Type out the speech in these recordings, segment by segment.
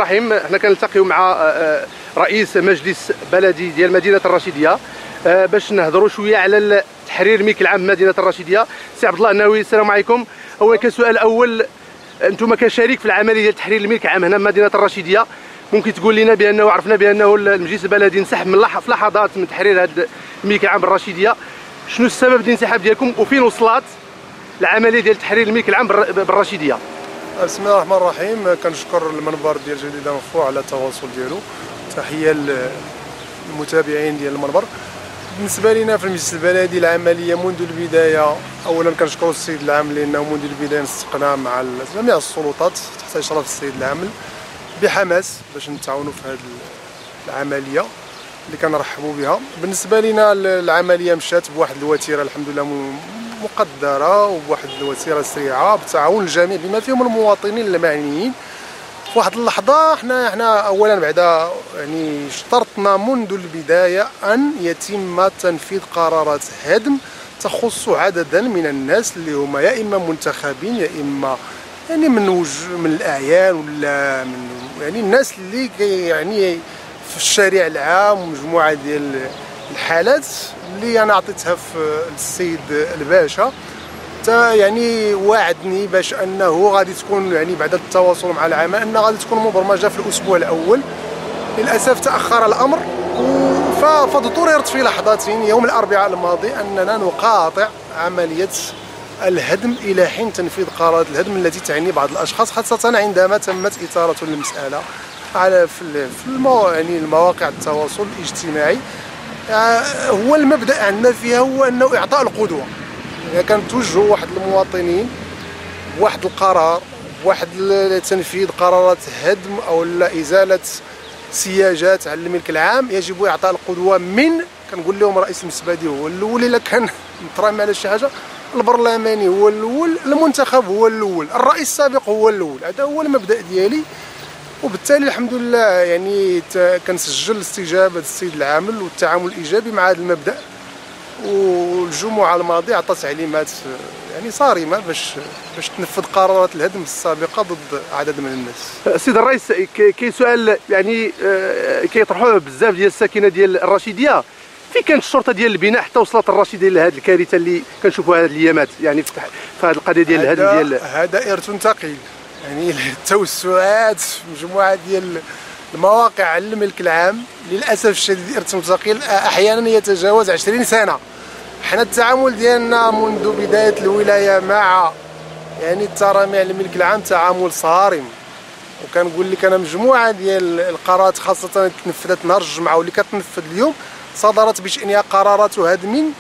الرحيم. حنا كنلتقيو مع رئيس مجلس بلدي ديال مدينه الرشيديه باش نهضروا شويه على تحرير الملك العام بمدينه الرشيديه. سي عبد الله الناوي، السلام عليكم. هو كسؤال اول، انتم كشريك في العمليه ديال تحرير الملك العام هنا بمدينه الرشيديه، ممكن تقول لنا بانه عرفنا بانه المجلس البلدي انسحب في لحظات من تحرير هذا الملك العام بالرشيديه، شنو السبب ديال الانسحاب ديالكم وفين وصلت العمليه ديال تحرير الملك العام بالرشيديه؟ بسم الله الرحمن الرحيم. كنشكر المنبر ديال جديدة مفتوح على التواصل ديالو. تحيه للمتابعين ديال المنبر. بالنسبه لنا في المجلس البلدي العمليه منذ البدايه، اولا كنشكروا السيد العامل لانه منذ البدايه نسقنا مع جميع السلطات تحت اشراف السيد العامل بحماس باش نتعاونوا في هذه العمليه اللي كنرحبوا بها. بالنسبه لنا العمليه مشات بواحد الوتيره الحمد لله مقدره وبواحد الوتيره سريعه بتعاون الجميع بما فيهم المواطنين المعنيين. في واحد اللحظه حنا اولا بعدا يعني اشترطنا منذ البدايه ان يتم تنفيذ قرارات هدم تخص عددا من الناس اللي هما يا اما منتخبين يا اما يعني من الاعيان ولا من يعني الناس اللي يعني في الشارع العام ومجموعه ديال الحالات اللي انا عطيتها في السيد الباشا. يعني وعدني باش انه غادي تكون يعني بعد التواصل مع العمل انها غادي تكون مبرمجه في الاسبوع الاول. للاسف تاخر الامر، فاضطررت في لحظة يوم الاربعاء الماضي اننا نقاطع عمليه الهدم الى حين تنفيذ قرارات الهدم التي تعني بعض الاشخاص، خاصه عندما تمت اثاره المساله على في يعني المواقع التواصل الاجتماعي. هو المبدا عندنا فيها هو انه اعطاء القدوه. يعني كنتوجهوا واحد المواطنين بواحد القرار بواحد تنفيذ قرارات هدم او لا ازاله سياجات على الملك العام، يجب اعطاء القدوه من كنقول لهم رئيس المجلس البلدي هو الاول الا كان مترامي على شي حاجه، البرلماني هو الاول، المنتخب هو الاول، الرئيس السابق هو الاول. هذا هو المبدا ديالي، وبالتالي الحمد لله يعني كنسجل استجابه السيد العامل والتعامل الايجابي مع هذا المبدا. والجمعه الماضيه عطى تعليمات يعني صارمه باش تنفذ قرارات الهدم السابقه ضد عدد من الناس. سيد الرئيس، كاين سؤال يعني كيطرحوه بزاف ديال الساكنه ديال الرشيديه، فين كانت الشرطه ديال البناء حتى وصلت الرشيديه لهذه الكارثه اللي كنشوفوها هذه الايامات يعني في هذه القضيه ديال الهدم ديال هذا ارث ثقيل. يعني التوسعات مجموعه ديال المواقع على الملك العام للاسف الشديد ارث ثقيل احيانا يتجاوز 20 سنه. حنا التعامل ديالنا منذ بدايه الولايه مع يعني الترامي على الملك العام تعامل صارم، وكنقول لك انا مجموعه ديال القرارات خاصه تنفذت نهار الجمعه واللي كتنفذ اليوم صدرت بشانها قرارات هدم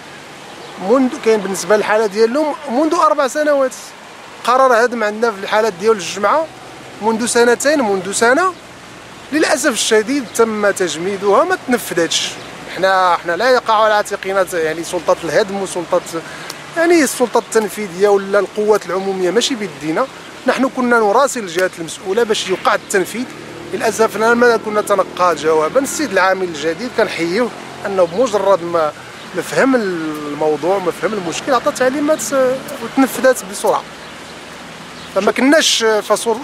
منذ كاين بالنسبه للحاله ديالهم منذ 4 سنوات. قرار هدم عندنا في الحالات ديال الجمعه منذ سنتين منذ سنه، للاسف الشديد تم تجميدها ما تنفذتش. حنا لا يقع على عاتقنا يعني سلطه الهدم وسلطه يعني السلطه التنفيذيه ولا القوات العموميه ماشي بيدينا. نحن كنا نراسل الجهات المسؤوله باش يوقع التنفيذ. للاسف ما كنا تلقى جوابا. السيد العامل الجديد كنحييه انه بمجرد ما فهم الموضوع ما فهم المشكل عطى تعليمات وتنفذات بسرعه. فما كناش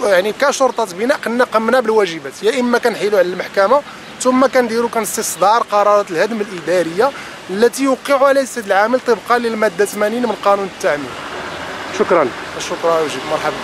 يعني كشرطه بناء كنا قمنا بالواجبات، يا اما كنحيلوا على المحكمه ثم كنديروا استصدار قرارات الهدم الاداريه التي يوقع عليها السيد العامل طبقا للماده 80 من قانون التعمير. شكرا. شكرا وجيب مرحبا.